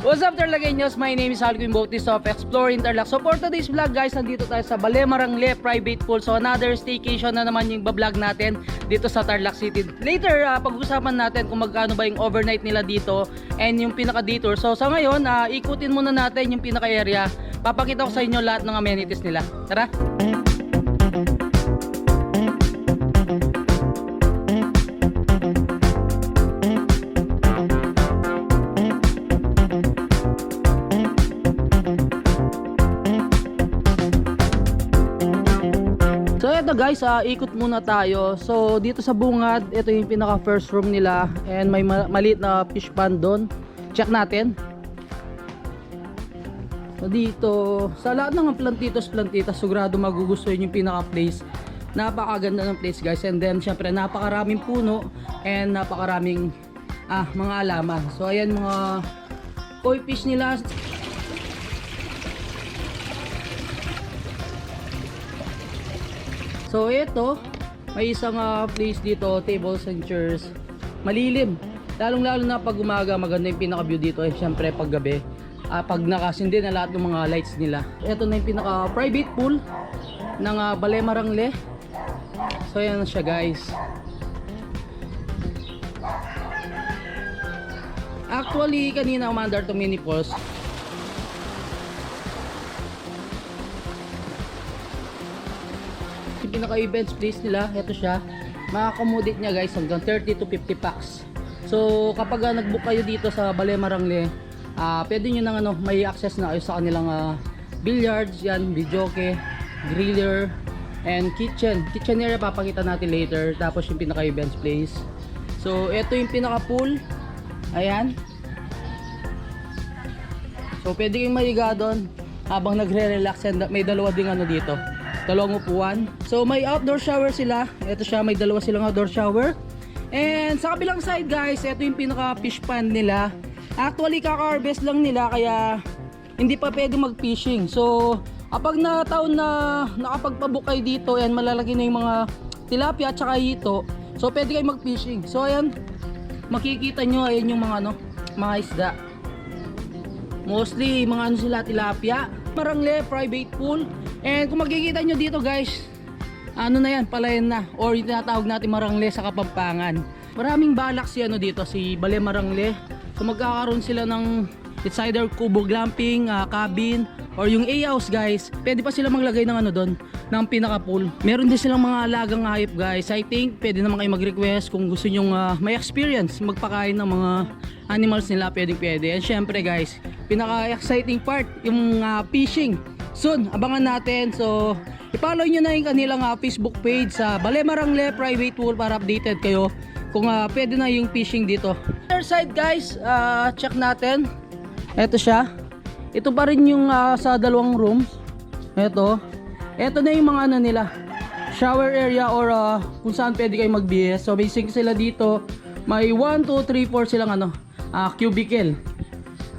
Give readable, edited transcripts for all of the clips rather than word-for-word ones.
What's up Tarlagueños? My name is Alvin Bautista of Explore Tarlac. So for today's vlog guys, nandito tayo sa Balemarangle Private Pool. So another staycation na naman yung vlog natin dito sa Tarlac City. Later, pag-usapan natin kung magkano ba yung overnight nila dito and yung pinaka-detour. So sa ngayon, ikutin muna natin yung pinaka-area. Papakita ko sa inyo lahat ng amenities nila. Tara! So eto guys, ikot muna tayo. So dito sa bungad, ito yung pinaka first room nila and may maliit na fish pond doon. Check natin. So dito, sa lahat ng plantitas, sigurado magugustuhin yung pinaka place. Napakaganda ng place guys, and then syempre napakaraming puno and napakaraming mga alaman. So ayan mga koi fish nila. So ito, may isang place dito, tables and chairs. Malilim. Lalong-lalo na pag umaga, maganda yung pinaka-view dito. Eh, syempre pag gabi, pag nakasindi na lahat ng mga lights nila. Ito na yung pinaka-private pool ng Balemarangle. So yan siya guys. Actually, kanina umandar to mini pools. Pinaka-events place nila, ito siya. Maka-accommodate niya guys hanggang 30 to 50 packs. So kapag nag-book kayo dito sa Balemarangle, pwede nyo nang may access na kayo sa kanilang billiards, yan, videoke, griller, and kitchen area papakita natin later. Tapos yung pinaka-events place. So ito yung pinaka-pool. Ayan. So pwede kayong mahiga doon habang nagre-relax, and may dalawa ding dito, dalawang upuan. So may outdoor shower sila. Ito siya, may dalawa silang outdoor shower. And sa kabilang side guys, ito yung pinaka fish pond nila. Actually kaka-harvest lang nila, kaya hindi pa pwede mag-fishing. So kapag na taon na nakapagpabook kayo dito, and malalaki na yung mga tilapia at saka hito, so pwede kayo mag-fishing. So ayan, makikita nyo, ayan yung mga mga isda. Mostly mga sila, tilapia. Marangle private pool. And kung makikita nyo dito guys, na yan, palayan na, or yung tinatawag natin Marangle sa Kapampangan. Maraming balak si dito, si Balemarangle. So magkakaroon sila ng it's either kubo glamping, cabin, or yung A-house guys. Pwede pa sila maglagay ng doon, ng pinaka pool. Meron din silang mga alagang hayop guys. I think pwede naman kayo mag-request kung gusto nyong may experience magpakain ng mga animals nila, pwede. And syempre guys, pinaka-exciting part, yung fishing. Soon, abangan natin. So, i-follow nyo na yung kanilang Facebook page sa Balemarangle Private Pool para updated kayo kung pwede na yung fishing dito. Other side guys, check natin. Ito siya. Ito pa rin yung sa dalawang rooms. Ito na yung mga nila, shower area, or kung saan pwede kayo magbihis. So basic sila dito. May 1, 2, 3, 4 silang cubicle.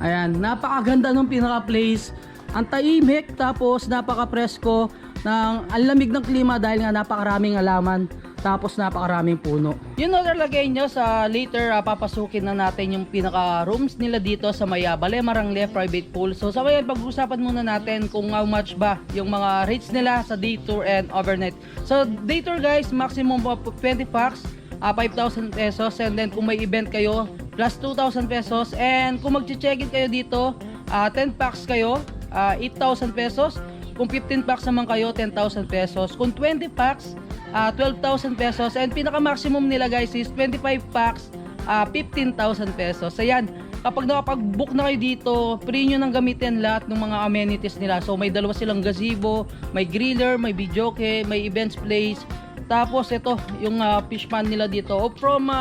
Ayan, napakaganda ng pinaka place. Ang tahimik, tapos napaka-presko, ang lamig ng klima dahil nga napakaraming halaman, tapos napakaraming puno. Yun na talagay nyo sa later, papasukin na natin yung pinaka rooms nila dito sa may Balemarangle Private Pool. So sa may pag-usapan muna natin kung how much ba yung mga rates nila sa day tour and overnight. So day tour guys, maximum 20 packs, 5,000 pesos, and then kung may event kayo, plus 2,000 pesos, and kung mag-check-in kayo dito, 10 packs kayo, 8,000 pesos. Kung 15 packs naman kayo, 10,000 pesos. Kung 20 packs, 12,000 pesos. And pinaka-maximum nila guys is 25 packs, 15,000 pesos. So yan, kapag nakapag-book na kayo dito, free nyo nang gamitin lahat ng mga amenities nila. So may dalawa silang gazebo, may griller, may videoke, may events place. Tapos ito, yung fish pond nila dito from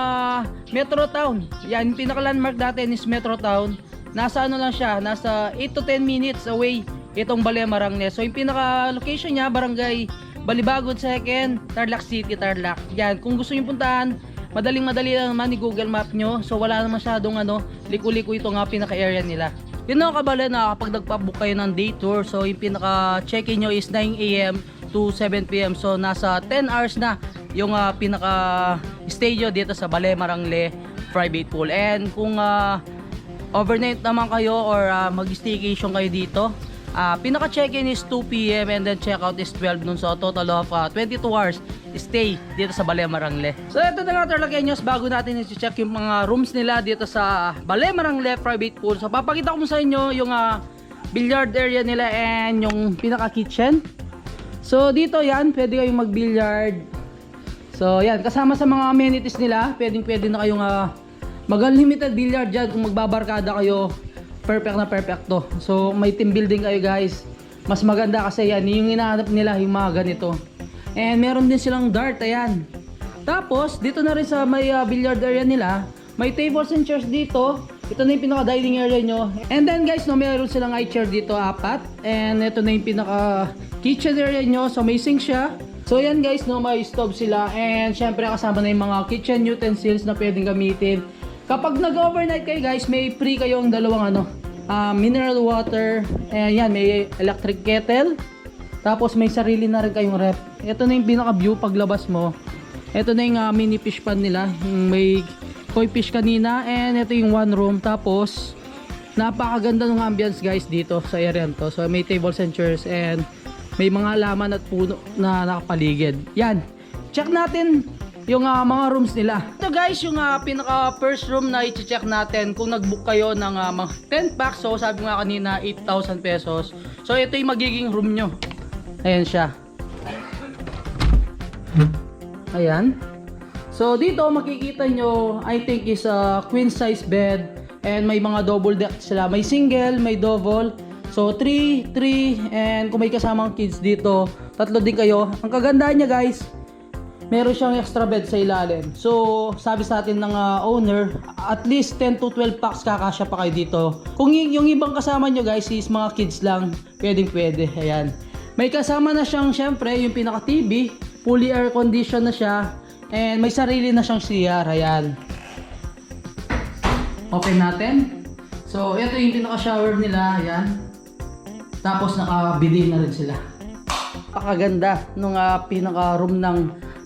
Metro Town. Yan, yung pinaka-landmark natin is Metro Town. Nasa lang siya, nasa 8 to 10 minutes away itong Balemarangle. So yung pinaka-location niya, Barangay Balibagod 2nd, Tarlac City, Tarlac. Yan, kung gusto niyo puntahan, madaling-madali lang naman ni Google Map nyo. So wala naman masyadong liku-liku ito pinaka-area nila. Yun na kabala na kapag nagpa-book kayo ng day tour, so yung pinaka-check-in nyo is 9 AM to 7 PM. So nasa 10 hours na yung pinaka-stay nyo dito sa Balemarangle Private Pool. And kung overnight naman kayo or mag-staycation kayo dito, pinaka check-in is 2 PM and then check-out is 12 noon. So total of 22 hours stay dito sa Balea Marangle. So ito na nga Tarlakeños, bago natin i-check yung mga rooms nila dito sa Balea Marangle private pool. So papakita ko sa inyo yung billiard area nila and yung pinaka kitchen. So dito yan, pwede kayong mag-billiard. So yan, kasama sa mga amenities nila, pwede na kayong mag-unlimited billiard dyan kung magbabarkada kayo. Perfect na perfect to. So may team building kayo guys. Mas maganda kasi yan, yung hinahanap nila yung mga ganito. And meron din silang dart, ayan. Tapos dito na rin sa may billiard area nila, may tables and chairs dito. Ito na yung pinaka dining area nyo. And then guys, no, meron silang high chair dito, 4. And ito na yung pinaka kitchen area nyo. So may sink siya. So yan guys, no, may stove sila. And syempre kasama na yung mga kitchen utensils na pwedeng gamitin. Kapag nag-overnight kayo guys, may free kayong dalawang mineral water. And yan, may electric kettle. Tapos may sarili na rin kayong rep. Ito na yung pinaka view paglabas mo. Ito na yung mini fish pan nila. May koi fish kanina, and ito yung one room. Tapos napakaganda ng ambience guys dito sa area to. So may tables and chairs and may mga halaman at puno na nakapaligid. Yan, check natin yung mga rooms nila. Ito guys yung pinaka first room na i-check natin kung nag-book kayo ng mga 10 packs. So sabi nga kanina 8,000 pesos. So ito yung magiging room nyo. Ayan siya. Ayan. So dito makikita nyo, I think is a queen size bed and may mga double deck sila. May single, may double. So 3, and kung may kasamang kids dito, 3 din kayo. Ang kagandahan niya guys, meron siyang extra bed sa ilalim. So sabi sa atin ng owner, at least 10 to 12 packs kakasya pa kayo dito. Kung yung ibang kasama nyo guys is mga kids lang, pwede. Ayan. May kasama na siyang syempre yung pinaka TV, fully air condition na siya. And may sarili na siyang CR, ayan. Open natin. So, ito yung pinaka-shower nila, ayan. Tapos naka-bidet na rin sila. Napakaganda nung pinaka-room ng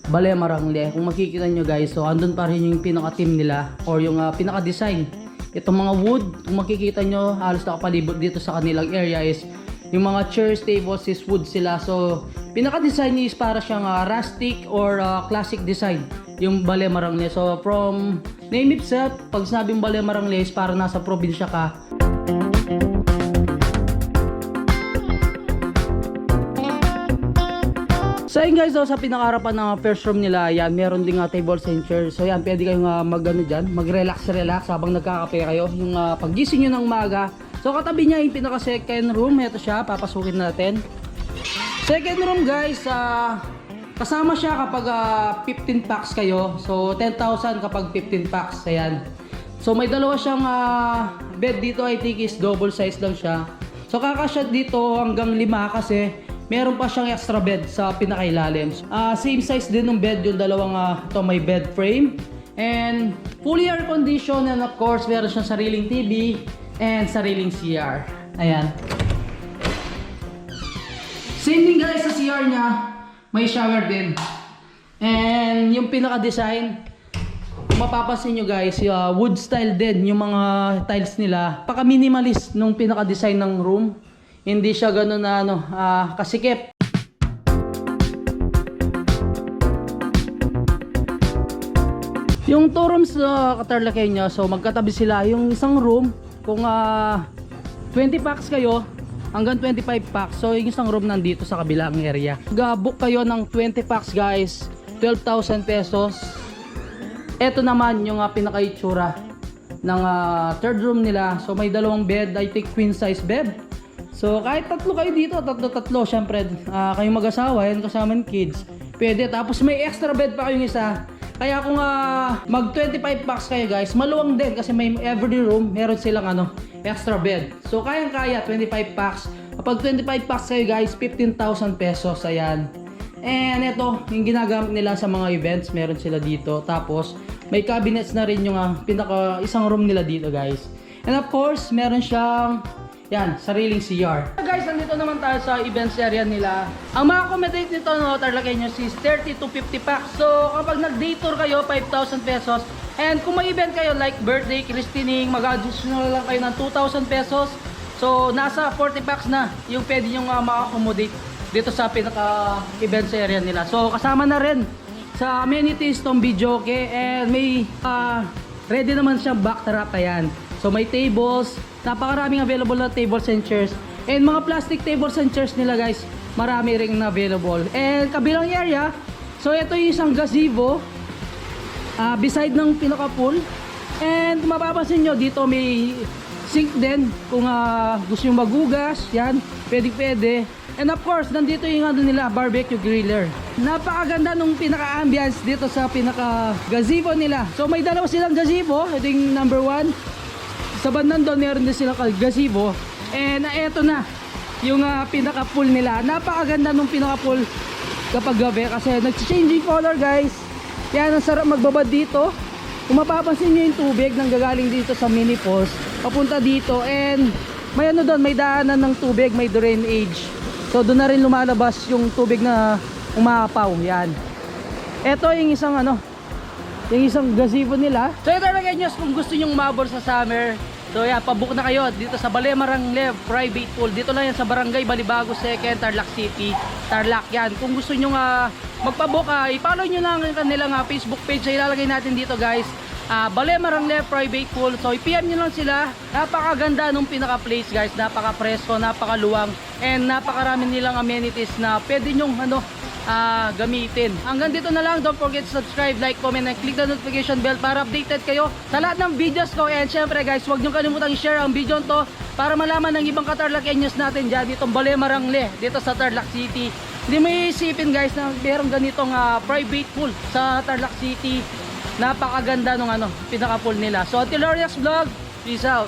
Balea Marangle. Kung makikita nyo guys, so andun pa rin yung pinaka-team nila or yung pinaka-design. Itong mga wood, kung makikita nyo, halos nakapalibot dito sa kanilang area is yung mga chairs, tables is wood sila. So, pinaka-design is para siyang rustic or classic design yung Balea Marangle. So, from name itself, pag sinabing Balea Marangle is para nasa probinsya ka. So, yun guys, sa pinaka-harapan ng first room nila, yan, meron ding tables and chairs. So, yan, pwede kayong mag-relax habang nagkakape kayo. Yung paggising nyo ng maga. So katabi niya yung pinaka second room. Ito siya, papasukin natin. Second room guys, kasama siya kapag 15 packs kayo. So 10,000 kapag 15 packs. Ayan. So may dalawa siyang bed dito, I think is double size lang siya. So kakasya dito hanggang 5 kasi meron pa siyang extra bed sa pinakailalim. Same size din ng bed yung dalawang ito, may bed frame. And fully air condition, and of course meron siyang sariling TV and sariling CR. Ayan. Same din guys sa CR niya. May shower din. And yung pinaka-design, mapapansin nyo guys, wood style din yung mga tiles nila. Paka-minimalist nung pinaka-design ng room. Hindi siya ganun na kasikip. Yung 2 rooms Tarlakeños, so magkatabi sila. Yung isang room, kung 20 packs kayo, hanggang 25 packs. So yung isang room nandito sa kabilang area. Mag-book kayo ng 20 packs guys, 12,000 pesos. Ito naman yung pinaka-itsura ng third room nila. So may dalawang bed, I think queen size bed. So kahit 3 kayo dito, 3 syempre kayong mag-asawa, yan kasama ng kids, pwede. Tapos may extra bed pa kayong isa. Kaya kung mag 25 packs kayo guys, maluwang din kasi may every room meron silang extra bed. So kayang-kaya 25 packs. Kapag 25 packs kayo guys, 15,000 pesos. Ayan. And ito, yung ginagamit nila sa mga events, meron sila dito. Tapos may cabinets na rin yung pinaka isang room nila dito guys. And of course, meron siyang yan, sariling CR. Guys, nandito naman tayo sa events area nila. Ang ma-accommodate nito Tarlakeños is 30 to 50 packs. So kapag nag-day tour kayo, 5,000 pesos. And kung may event kayo like birthday, christening, mag-additional lang kayo ng 2,000 pesos. So nasa 40 packs na yung pwede nyo maka-accommodate dito sa pinaka-events area nila. So kasama na rin sa amenities tong videoke, and may ready naman siyang backdrop. Ayan. So may tables, napakaraming available na tables and chairs. And mga plastic tables and chairs nila guys, marami ring na available. And kabilang area, so ito yung isang gazebo beside ng pinaka pool. And mapapansin nyo dito may sink din kung gusto nyo magugas, yan, pwede. And of course, nandito yung ano nila, barbecue griller. Napakaganda nung pinaka-ambience dito sa pinaka-gazebo nila. So may dalawa silang gazebo, ito yung number 1. Sa bandang doon, meron din silang gazebo. And eto na, yung pinaka-pool nila. Napakaganda nung pinaka-pool kapag gabi kasi nag-changing color guys. Yan, ang sarap magbabad dito. Kung mapapansin nyo yung tubig nang gagaling dito sa mini falls, papunta dito, and may ano doon, may daanan ng tubig, may drainage. So doon na rin lumalabas yung tubig na umapaw. Yan. Ito yung isang ano, yung isang gazebo nila. So ito talaga nyo kung gusto nyo umabot sa summer. So yeah, pabook na kayo dito sa Balea Marangle Private Pool. Dito lang yan sa Barangay Balibago 2nd, Tarlac City, Tarlac yan. Kung gusto nyo magpabook, i-follow nyo lang ang kanilang Facebook page. So ilalagay natin dito guys, Balea Marangle Private Pool. So i-PM nyo lang sila. Napakaganda nung pinaka-place guys, napaka-presko, napakaluwang, and napakarami nilang amenities na pwede nyong gamitin. Hanggang dito na lang. Don't forget to subscribe, like, comment, and click the notification bell para updated kayo sa lahat ng videos ko. And syempre guys, huwag nyo kalimutang i-share ang video to para malaman ng ibang ka-Tarlaceños natin dyan ditong Balea Marangle dito sa Tarlac City. Hindi mo iisipin guys na merong ganitong private pool sa Tarlac City. Napakaganda nung pinaka-pool nila. So until our next vlog, peace out.